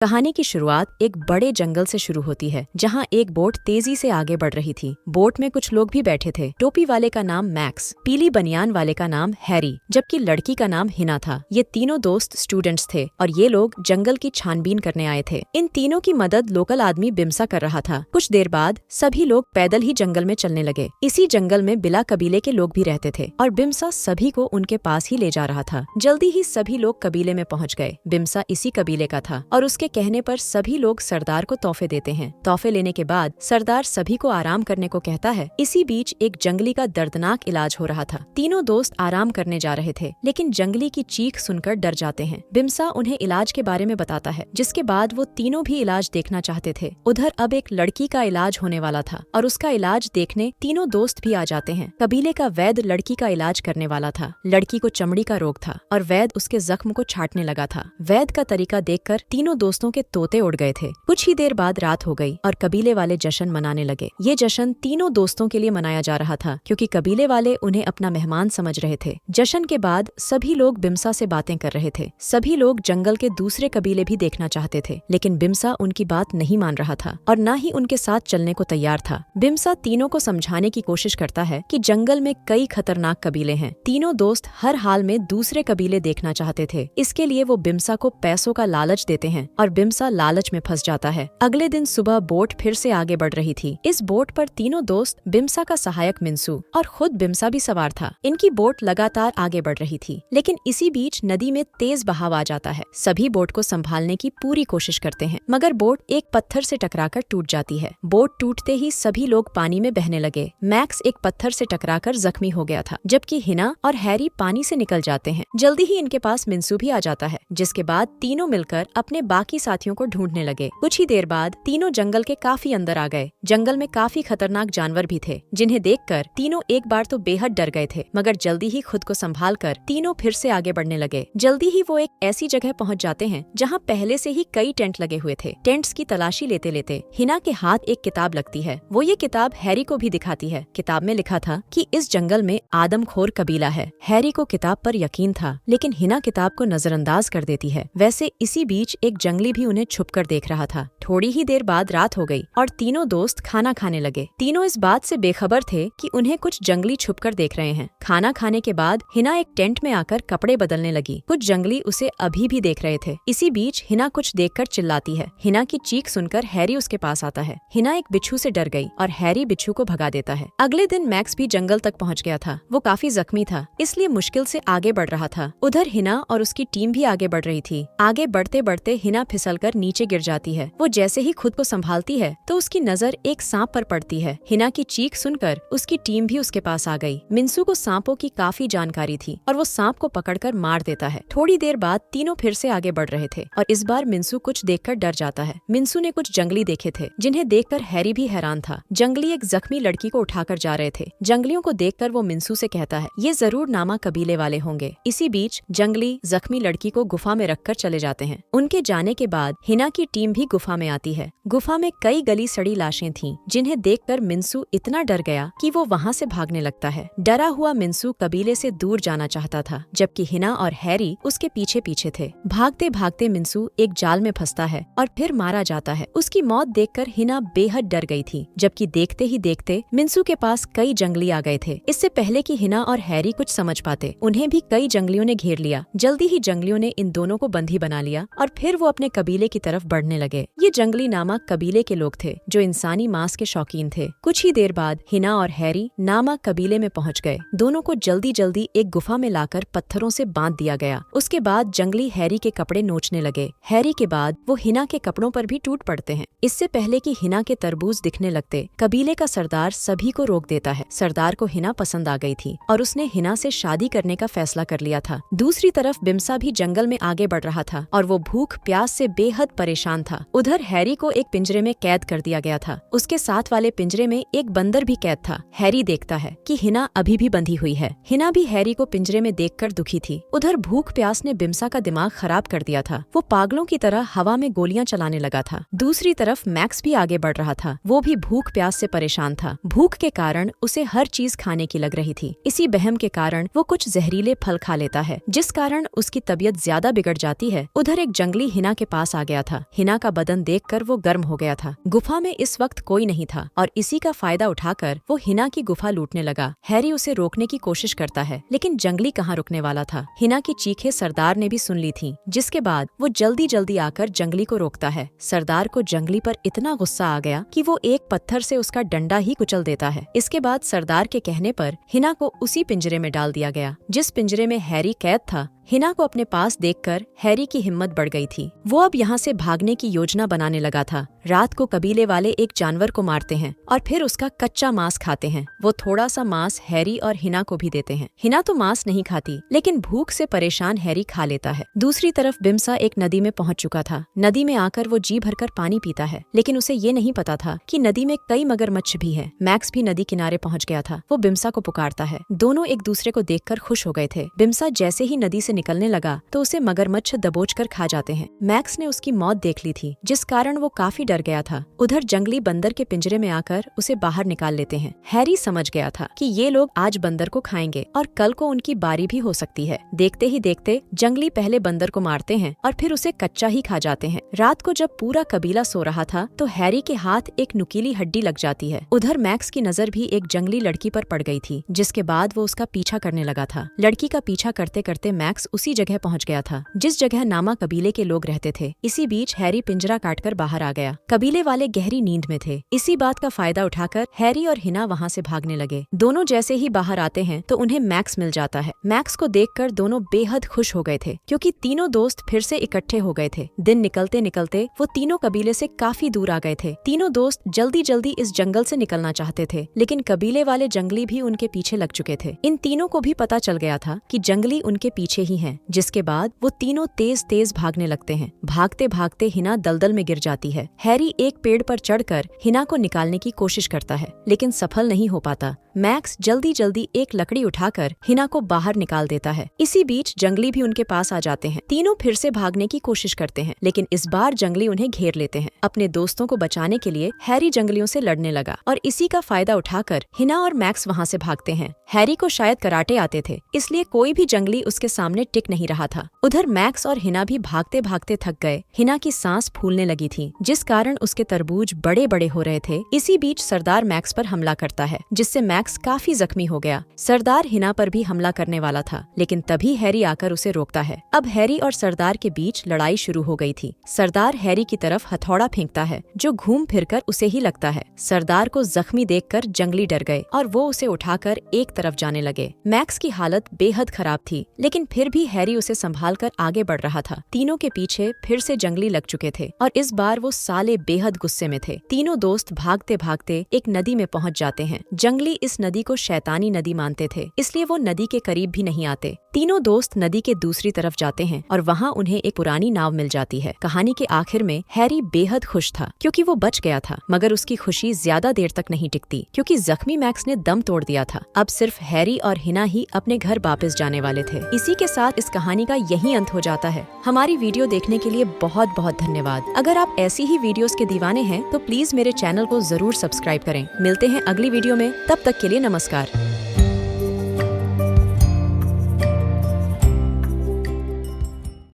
कहानी की शुरुआत एक बड़े जंगल से शुरू होती है, जहाँ एक बोट तेजी से आगे बढ़ रही थी। बोट में कुछ लोग भी बैठे थे। टोपी वाले का नाम मैक्स, पीली बनियान वाले का नाम हैरी, जबकि लड़की का नाम हिना था। ये तीनों दोस्त स्टूडेंट्स थे और ये लोग जंगल की छानबीन करने आए थे। इन तीनों की मदद लोकल आदमी बिम्सा कर रहा था। कुछ देर बाद सभी लोग पैदल ही जंगल में चलने लगे। इसी जंगल में बिला कबीले के लोग भी रहते थे और बिम्सा सभी को उनके पास ही ले जा रहा था। जल्दी ही सभी लोग कबीले में पहुँच गए। बिम्सा इसी कबीले का था और उसके कहने पर सभी लोग सरदार को तोहफे देते हैं। तोहफे लेने के बाद सरदार सभी को आराम करने को कहता है। इसी बीच एक जंगली का दर्दनाक इलाज हो रहा था। तीनों दोस्त आराम करने जा रहे थे, लेकिन जंगली की चीख सुनकर डर जाते हैं। बिम्सा उन्हें इलाज के बारे में बताता है, जिसके बाद वो तीनों भी इलाज देखना चाहते थे। उधर अब एक लड़की का इलाज होने वाला था और उसका इलाज देखने तीनों दोस्त भी आ जाते हैं। कबीले का वैद्य लड़की का इलाज करने वाला था। लड़की को चमड़ी का रोग था और वैद्य उसके जख्म को छांटने लगा था। वैद्य का तरीका देखकर तीनों दोस्तों के तोते उड़ गए थे। कुछ ही देर बाद रात हो गई और कबीले वाले जश्न मनाने लगे। ये जश्न तीनों दोस्तों के लिए मनाया जा रहा था, क्योंकि कबीले वाले उन्हें अपना मेहमान समझ रहे थे। जश्न के बाद सभी लोग बिम्सा से बातें कर रहे थे। सभी लोग जंगल के दूसरे कबीले भी देखना चाहते थे, लेकिन बिम्सा उनकी बात नहीं मान रहा था और न ही उनके साथ चलने को तैयार था। बिम्सा तीनों को समझाने की कोशिश करता है कि जंगल में कई खतरनाक कबीले हैं। तीनों दोस्त हर हाल में दूसरे कबीले देखना चाहते थे। इसके लिए वो बिम्सा को पैसों का लालच देते हैं और बिम्सा लालच में फंस जाता है। अगले दिन सुबह बोट फिर से आगे बढ़ रही थी। इस बोट पर तीनों दोस्त, बिम्सा का सहायक मिंसू और खुद बिम्सा भी सवार था। इनकी बोट लगातार आगे बढ़ रही थी, लेकिन इसी बीच नदी में तेज बहाव आ जाता है। सभी बोट को संभालने की पूरी कोशिश करते हैं, मगर बोट एक पत्थर से टकराकर टूट जाती है। बोट टूटते ही सभी लोग पानी में बहने लगे। मैक्स एक पत्थर से टकराकर जख्मी हो गया था, जबकि हिना और हैरी पानी से निकल जाते हैं। जल्दी ही इनके पास मिंसू भी आ जाता है, जिसके बाद तीनों मिलकर अपने बाकी साथियों को ढूंढने लगे। कुछ ही देर बाद तीनों जंगल के काफी अंदर आ गए। जंगल में काफी खतरनाक जानवर भी थे, जिन्हें देखकर तीनों एक बार तो बेहद डर गए थे, मगर जल्दी ही खुद को संभालकर तीनों फिर से आगे बढ़ने लगे। जल्दी ही वो एक ऐसी जगह पहुंच जाते हैं जहां पहले से ही कई टेंट लगे हुए थे। टेंट्स की तलाशी लेते लेते हिना के हाथ एक किताब लगती है। वो ये किताब हैरी को भी दिखाती है। किताब में लिखा था कि इस जंगल में आदमखोर कबीला है। हैरी को किताब पर यकीन था, लेकिन हिना किताब को नजरअंदाज कर देती है। वैसे इसी बीच एक जंगली भी उन्हें छुपकर देख रहा था। थोड़ी ही देर बाद रात हो गई और तीनों दोस्त खाना खाने लगे। तीनों इस बात से बेखबर थे कि उन्हें कुछ जंगली छुपकर देख रहे हैं। खाना खाने के बाद हिना एक टेंट में आकर कपड़े बदलने लगी। कुछ जंगली उसे अभी भी देख रहे थे। इसी बीच हिना कुछ देखकर चिल्लाती है। हिना की चीख सुनकर हैरी उसके पास आता है। हिना एक बिच्छू से डर गई और हैरी बिच्छू को भगा देता है। अगले दिन मैक्स भी जंगल तक पहुँच गया था। वो काफी जख्मी था, इसलिए मुश्किल से आगे बढ़ रहा था। उधर हिना और उसकी टीम भी आगे बढ़ रही थी। आगे बढ़ते बढ़ते हिना फिसलकर नीचे गिर जाती है। वो जैसे ही खुद को संभालती है तो उसकी नजर एक सांप पर पड़ती है। हिना की चीख सुनकर उसकी टीम भी उसके पास आ गई। मिंसू को सांपों की काफी जानकारी थी और वो सांप को पकड़कर मार देता है। थोड़ी देर बाद तीनों फिर से आगे बढ़ रहे थे और इस बार मिंसू कुछ देखकर डर जाता है। मिंसू ने कुछ जंगली देखे थे, जिन्हें देखकर हैरी भी हैरान था। जंगली एक जख्मी लड़की को उठाकर जा रहे थे। जंगलियों को देखकर वो मिंसू से कहता है, ये जरूर नामा कबीले वाले होंगे। इसी बीच जंगली जख्मी लड़की को गुफा में रखकर चले जाते हैं। उनके जाने के बाद हिना की टीम भी गुफा में आती है। गुफा में कई गली सड़ी लाशें थीं, जिन्हें देखकर मिंसू इतना डर गया कि वो वहाँ से भागने लगता है। डरा हुआ मिंसू कबीले से दूर जाना चाहता था, जबकि हिना और हैरी उसके पीछे पीछे थे। भागते भागते मिंसू एक जाल में फंसता है और फिर मारा जाता है। उसकी मौत देखकर हिना बेहद डर गई थी, जबकि देखते ही देखते मिंसू के पास कई जंगली आ गए थे। इससे पहले कि हिना और हैरी कुछ समझ पाते, उन्हें भी कई जंगलियों ने घेर लिया। जल्दी ही जंगलियों ने इन दोनों को बंदी बना लिया और फिर वो अपने कबीले की तरफ बढ़ने लगे। ये जंगली नामक कबीले के लोग थे, जो इंसानी मांस के शौकीन थे। कुछ ही देर बाद हिना और हैरी नामक कबीले में पहुंच गए। दोनों को जल्दी जल्दी एक गुफा में लाकर पत्थरों से बांध दिया गया। उसके बाद जंगली हैरी के कपड़े नोचने लगे। हैरी के बाद वो हिना के कपड़ों पर भी टूट पड़ते हैं। इससे पहले कि हिना के तरबूज दिखने लगते, कबीले का सरदार सभी को रोक देता है। सरदार को हिना पसंद आ गई थी और उसने हिना से शादी करने का फैसला कर लिया था। दूसरी तरफ बिम्सा भी जंगल में आगे बढ़ रहा था और वो भूख प्यास से बेहद परेशान था। उधर हैरी को एक पिंजरे में कैद कर दिया गया था। उसके साथ वाले पिंजरे में एक बंदर भी कैद था। हैरी देखता है कि हिना अभी भी बंधी हुई है। हिना भी हैरी को पिंजरे में देखकर दुखी थी। उधर भूख प्यास ने बिम्सा का दिमाग खराब कर दिया था। वो पागलों की तरह हवा में गोलियां चलाने लगा था। दूसरी तरफ मैक्स भी आगे बढ़ रहा था। वो भी भूख प्यास से परेशान था। भूख के कारण उसे हर चीज खाने की लग रही थी। इसी बहम के कारण वो कुछ जहरीले फल खा लेता है, जिस कारण उसकी तबीयत ज्यादा बिगड़ जाती है। उधर एक जंगली हिना के पास आ गया था। हिना का बदन देखकर वो गर्म हो गया था। गुफा में इस वक्त कोई नहीं था और इसी का फायदा उठाकर वो हिना की गुफा लूटने लगा। हैरी उसे रोकने की कोशिश करता है, लेकिन जंगली कहाँ रुकने वाला था। हिना की चीखें सरदार ने भी सुन ली थी, जिसके बाद वो जल्दी जल्दी आकर जंगली को रोकता है। सरदार को जंगली पर इतना गुस्सा आ गया कि वो एक पत्थर से उसका डंडा ही कुचल देता है। इसके बाद सरदार के कहने पर हिना को उसी पिंजरे में डाल दिया गया जिस पिंजरे में हैरी कैद था। हिना को अपने पास देखकर हैरी की हिम्मत बढ़ गई थी। वो अब यहाँ से भागने की योजना बनाने लगा था। रात को कबीले वाले एक जानवर को मारते हैं और फिर उसका कच्चा मांस खाते हैं। वो थोड़ा सा मांस हैरी और हिना को भी देते हैं। हिना तो मांस नहीं खाती, लेकिन भूख से परेशान हैरी खा लेता है। दूसरी तरफ बिम्सा एक नदी में पहुँच चुका था। नदी में आकर वो जी भरकर पानी पीता है, लेकिन उसे ये नहीं पता था कि नदी में कई मगरमच्छ भी है। मैक्स भी नदी किनारे पहुँच गया था। वो बिम्सा को पुकारता है। दोनों एक दूसरे को देखकर खुश हो गए थे। बिम्सा जैसे ही नदी से निकलने लगा तो उसे मगरमच्छ दबोच कर खा जाते हैं। मैक्स ने उसकी मौत देख ली थी, जिस कारण वो काफी डर गया था। उधर जंगली बंदर के पिंजरे में आकर उसे बाहर निकाल लेते हैं। हैरी समझ गया था कि ये लोग आज बंदर को खाएंगे और कल को उनकी बारी भी हो सकती है। देखते ही देखते जंगली पहले बंदर को मारते हैं और फिर उसे कच्चा ही खा जाते हैं। रात को जब पूरा कबीला सो रहा था तो हैरी के हाथ एक नुकीली हड्डी लग जाती है। उधर मैक्स की नजर भी एक जंगली लड़की पर पड़ गई थी, जिसके बाद वो उसका पीछा करने लगा था। लड़की का पीछा करते करते मैक्स उसी जगह पहुंच गया था जिस जगह नामा कबीले के लोग रहते थे। इसी बीच हैरी पिंजरा काटकर बाहर आ गया। कबीले वाले गहरी नींद में थे। इसी बात का फायदा उठाकर हैरी और हिना वहाँ से भागने लगे। दोनों जैसे ही बाहर आते हैं तो उन्हें मैक्स मिल जाता है। मैक्स को देखकर दोनों बेहद खुश हो गए थे, क्योंकि तीनों दोस्त फिर से इकट्ठे हो गए थे। दिन निकलते निकलते वो तीनों कबीले से काफी दूर आ गए थे। तीनों दोस्त जल्दी जल्दी इस जंगल से निकलना चाहते थे, लेकिन कबीले वाले जंगली भी उनके पीछे लग चुके थे। इन तीनों को भी पता चल गया था कि जंगली उनके पीछे ही हैं, जिसके बाद वो तीनों तेज तेज भागने लगते हैं। भागते भागते हिना दलदल में गिर जाती है। हैरी एक पेड़ पर चढ़कर हिना को निकालने की कोशिश करता है, लेकिन सफल नहीं हो पाता। मैक्स जल्दी जल्दी एक लकड़ी उठाकर हिना को बाहर निकाल देता है। इसी बीच जंगली भी उनके पास आ जाते हैं। तीनों फिर से भागने की कोशिश करते हैं, लेकिन इस बार जंगली उन्हें घेर लेते हैं। अपने दोस्तों को बचाने के लिए हैरी जंगलियों से लड़ने लगा और इसी का फायदा उठाकर हिना और मैक्स वहाँ से भागते हैं। हैरी को शायद कराटे आते थे, इसलिए कोई भी जंगली उसके सामने टिक नहीं रहा था। उधर मैक्स और हिना भी भागते भागते थक गए। हिना की सांस फूलने लगी थी, जिस कारण उसके तरबूज बड़े बड़े हो रहे थे। इसी बीच सरदार मैक्स पर हमला करता है, जिससे मैक्स काफी जख्मी हो गया। सरदार हिना पर भी हमला करने वाला था, लेकिन तभी हैरी आकर उसे रोकता है। अब हैरी और सरदार के बीच लड़ाई शुरू हो गई थी। सरदार हैरी की तरफ हथौड़ा फेंकता है, जो घूम फिरकर उसे ही लगता है। सरदार को जख्मी देखकर जंगली डर गए और वो उसे उठाकर एक तरफ जाने लगे। मैक्स की हालत बेहद खराब थी, लेकिन फिर भी हैरी उसे संभालकर आगे बढ़ रहा था। तीनों के पीछे फिर से जंगली लग चुके थे और इस बार वो साले बेहद गुस्से में थे। तीनों दोस्त भागते भागते एक नदी में पहुंच जाते हैं। जंगली इस नदी को शैतानी नदी मानते थे, इसलिए वो नदी के करीब भी नहीं आते। तीनों दोस्त नदी के दूसरी तरफ जाते हैं और वहाँ उन्हें एक पुरानी नाव मिल जाती है। कहानी के आखिर में हैरी बेहद खुश था, क्योंकि वो बच गया था, मगर उसकी खुशी ज्यादा देर तक नहीं टिकती, क्योंकि जख्मी मैक्स ने दम तोड़ दिया था। अब सिर्फ हैरी और हिना ही अपने घर वापस जाने वाले थे। इसी के साथ इस कहानी का यही अंत हो जाता है। हमारी वीडियो देखने के लिए बहुत बहुत धन्यवाद। अगर आप ऐसी ही वीडियोस के दीवाने हैं तो प्लीज मेरे चैनल को जरूर सब्सक्राइब करें। मिलते हैं अगली वीडियो में, तब तक के लिए नमस्कार।